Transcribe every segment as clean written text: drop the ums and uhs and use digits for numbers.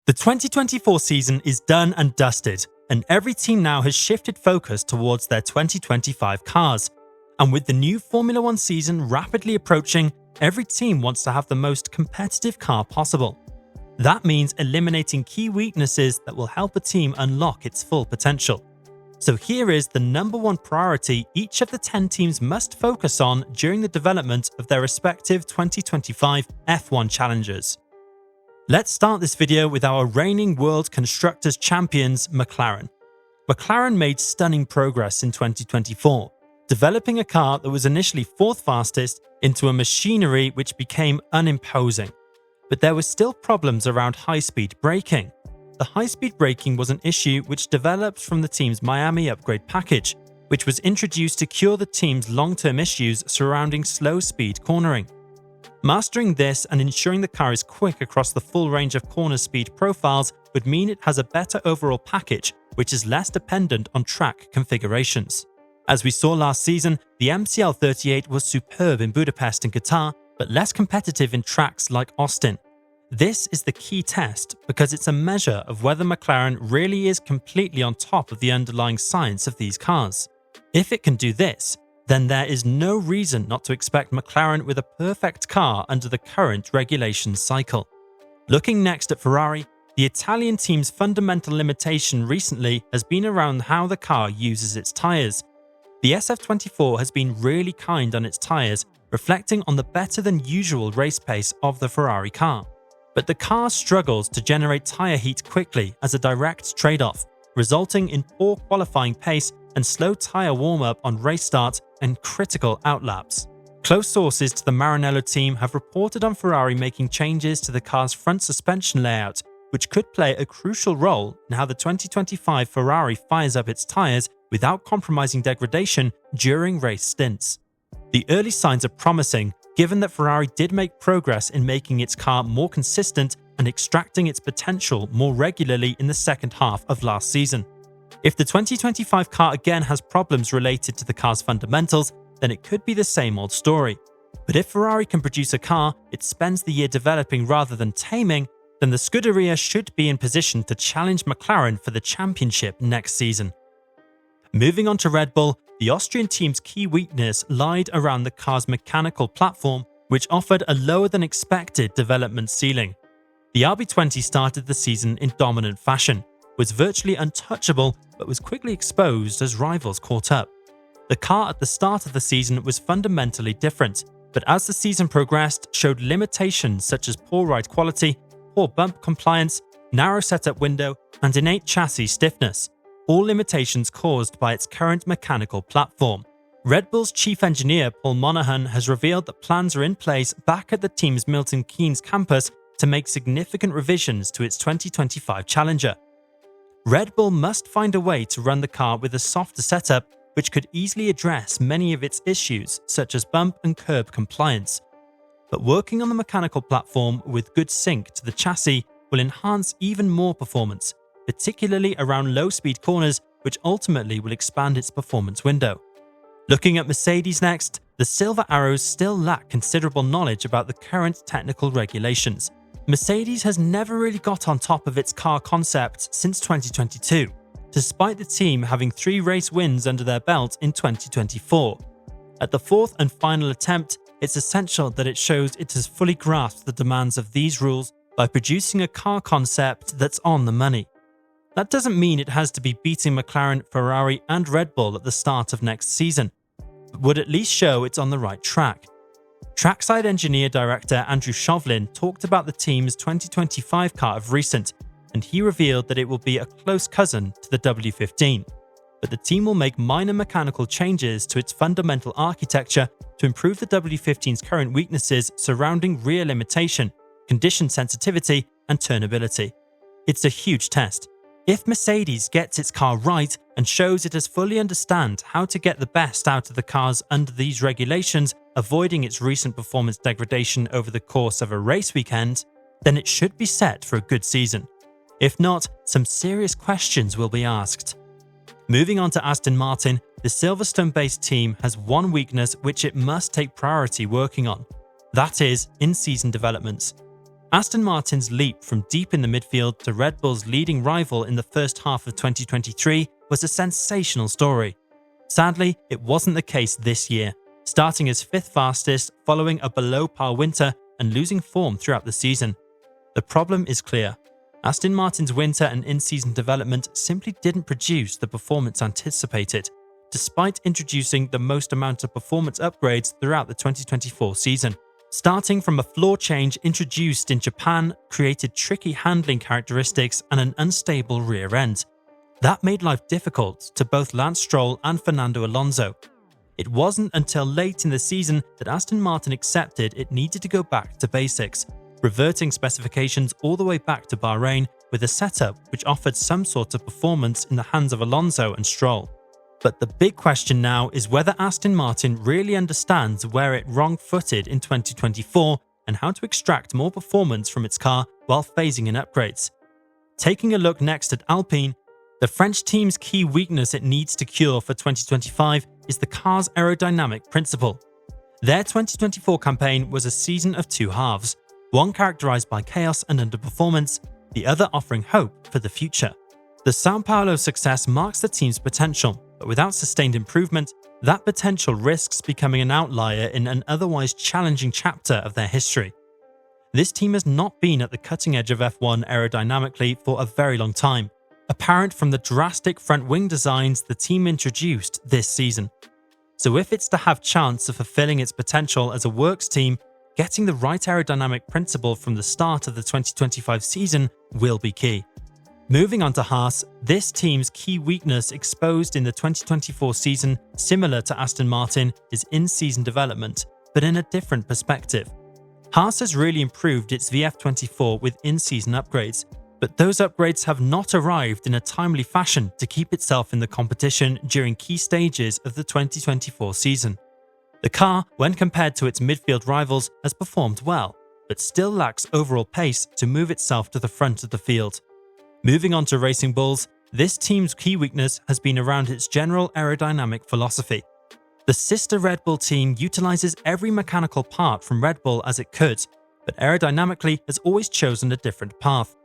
The 2024 season is done and dusted, and every team now has shifted focus towards their 2025 cars. And with the new Formula One season rapidly approaching, every team wants to have the most competitive car possible. That means eliminating key weaknesses that will help a team unlock its full potential. So here is the number one priority each of the 10 teams must focus on during the development of their respective 2025 F1 challenges. Let's start this video with our reigning World Constructors Champions, McLaren. McLaren made stunning progress in 2024, developing a car that was initially fourth fastest into a machinery which became unimposing. But there were still problems around high-speed braking. The high-speed braking was an issue which developed from the team's Miami upgrade package, which was introduced to cure the team's long-term issues surrounding slow-speed cornering. Mastering this and ensuring the car is quick across the full range of corner speed profiles would mean it has a better overall package, which is less dependent on track configurations. As we saw last season, the MCL38 was superb in Budapest and Qatar, but less competitive in tracks like Austin. This is the key test because it's a measure of whether McLaren really is completely on top of the underlying science of these cars. If it can do this, then there is no reason not to expect McLaren with a perfect car under the current regulations cycle. Looking next at Ferrari, the Italian team's fundamental limitation recently has been around how the car uses its tyres. The SF24 has been really kind on its tyres, reflecting on the better than usual race pace of the Ferrari car. But the car struggles to generate tyre heat quickly as a direct trade-off, resulting in poor qualifying pace and slow tyre warm-up on race start and critical outlaps. Close sources to the Maranello team have reported on Ferrari making changes to the car's front suspension layout, which could play a crucial role in how the 2025 Ferrari fires up its tyres without compromising degradation during race stints. The early signs are promising, given that Ferrari did make progress in making its car more consistent and extracting its potential more regularly in the second half of last season. If the 2025 car again has problems related to the car's fundamentals, then it could be the same old story. But if Ferrari can produce a car it spends the year developing rather than taming, then the Scuderia should be in position to challenge McLaren for the championship next season. Moving on to Red Bull, the Austrian team's key weakness lied around the car's mechanical platform, which offered a lower than expected development ceiling. The RB20 started the season in dominant fashion, was virtually untouchable, but was quickly exposed as rivals caught up. The car at the start of the season was fundamentally different, but as the season progressed, showed limitations such as poor ride quality, poor bump compliance, narrow setup window, and innate chassis stiffness, all limitations caused by its current mechanical platform. Red Bull's chief engineer Paul Monahan has revealed that plans are in place back at the team's Milton Keynes campus to make significant revisions to its 2025 Challenger. Red Bull must find a way to run the car with a softer setup which could easily address many of its issues such as bump and curb compliance. But working on the mechanical platform with good sync to the chassis will enhance even more performance, particularly around low-speed corners, which ultimately will expand its performance window. Looking at Mercedes next, the Silver Arrows still lack considerable knowledge about the current technical regulations. Mercedes has never really got on top of its car concept since 2022, despite the team having 3 race wins under their belt in 2024. At the fourth and final attempt, it's essential that it shows it has fully grasped the demands of these rules by producing a car concept that's on the money. That doesn't mean it has to be beating McLaren, Ferrari and Red Bull at the start of next season, but would at least show it's on the right track. Trackside engineer director Andrew Shovlin talked about the team's 2025 car of recent, and he revealed that it will be a close cousin to the W15. But the team will make minor mechanical changes to its fundamental architecture to improve the W15's current weaknesses surrounding rear limitation, condition sensitivity, and turnability. It's a huge test. If Mercedes gets its car right and shows it has fully understand how to get the best out of the cars under these regulations, avoiding its recent performance degradation over the course of a race weekend, then it should be set for a good season. If not, some serious questions will be asked. Moving on to Aston Martin, the Silverstone-based team has one weakness which it must take priority working on. That is in-season developments. Aston Martin's leap from deep in the midfield to Red Bull's leading rival in the first half of 2023 was a sensational story. Sadly, it wasn't the case this year, starting as 5th fastest following a below-par winter and losing form throughout the season. The problem is clear. Aston Martin's winter and in-season development simply didn't produce the performance anticipated, despite introducing the most amount of performance upgrades throughout the 2024 season. Starting from a floor change introduced in Japan created tricky handling characteristics and an unstable rear end. That made life difficult to both Lance Stroll and Fernando Alonso. It wasn't until late in the season that Aston Martin accepted it needed to go back to basics, reverting specifications all the way back to Bahrain with a setup which offered some sort of performance in the hands of Alonso and Stroll. But the big question now is whether Aston Martin really understands where it wrong-footed in 2024 and how to extract more performance from its car while phasing in upgrades. Taking a look next at Alpine, the French team's key weakness it needs to cure for 2025 is the car's aerodynamic principle. Their 2024 campaign was a season of two halves, one characterized by chaos and underperformance, the other offering hope for the future. The São Paulo success marks the team's potential, but without sustained improvement, that potential risks becoming an outlier in an otherwise challenging chapter of their history. This team has not been at the cutting edge of F1 aerodynamically for a very long time, apparent from the drastic front wing designs the team introduced this season. So if it's to have chance of fulfilling its potential as a works team, getting the right aerodynamic principle from the start of the 2025 season will be key. Moving on to Haas, this team's key weakness exposed in the 2024 season, similar to Aston Martin, is in-season development, but in a different perspective. Haas has really improved its VF24 with in-season upgrades, but those upgrades have not arrived in a timely fashion to keep itself in the competition during key stages of the 2024 season. The car, when compared to its midfield rivals, has performed well, but still lacks overall pace to move itself to the front of the field. Moving on to Racing Bulls, this team's key weakness has been around its general aerodynamic philosophy. The sister Red Bull team utilizes every mechanical part from Red Bull as it could, but aerodynamically has always chosen a different path.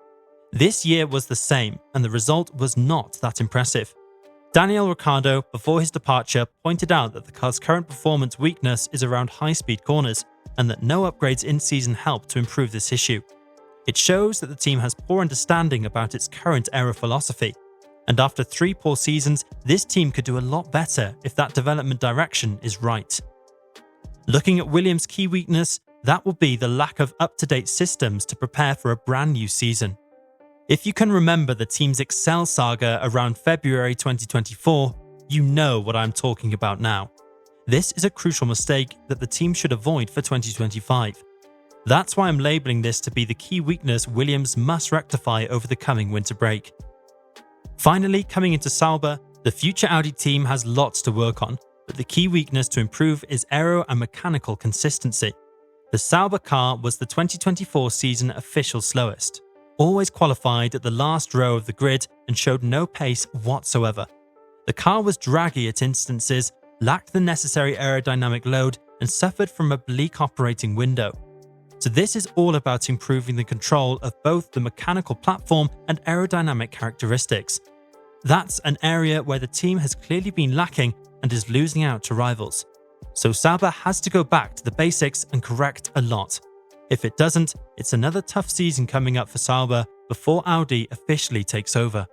This year was the same, and the result was not that impressive. Daniel Ricciardo, before his departure, pointed out that the car's current performance weakness is around high-speed corners, and that no upgrades in-season help to improve this issue. It shows that the team has poor understanding about its current aero philosophy, and after 3 poor seasons, this team could do a lot better if that development direction is right. Looking at Williams' key weakness, that will be the lack of up-to-date systems to prepare for a brand new season. If you can remember the team's Excel saga around February 2024, you know what I'm talking about now. This is a crucial mistake that the team should avoid for 2025. That's why I'm labeling this to be the key weakness Williams must rectify over the coming winter break. Finally, coming into Sauber, the future Audi team has lots to work on, but the key weakness to improve is aero and mechanical consistency. The Sauber car was the 2024 season official slowest, always qualified at the last row of the grid and showed no pace whatsoever. The car was draggy at instances, lacked the necessary aerodynamic load, and suffered from a bleak operating window. So this is all about improving the control of both the mechanical platform and aerodynamic characteristics. That's an area where the team has clearly been lacking and is losing out to rivals. So Sauber has to go back to the basics and correct a lot. If it doesn't, it's another tough season coming up for Sauber before Audi officially takes over.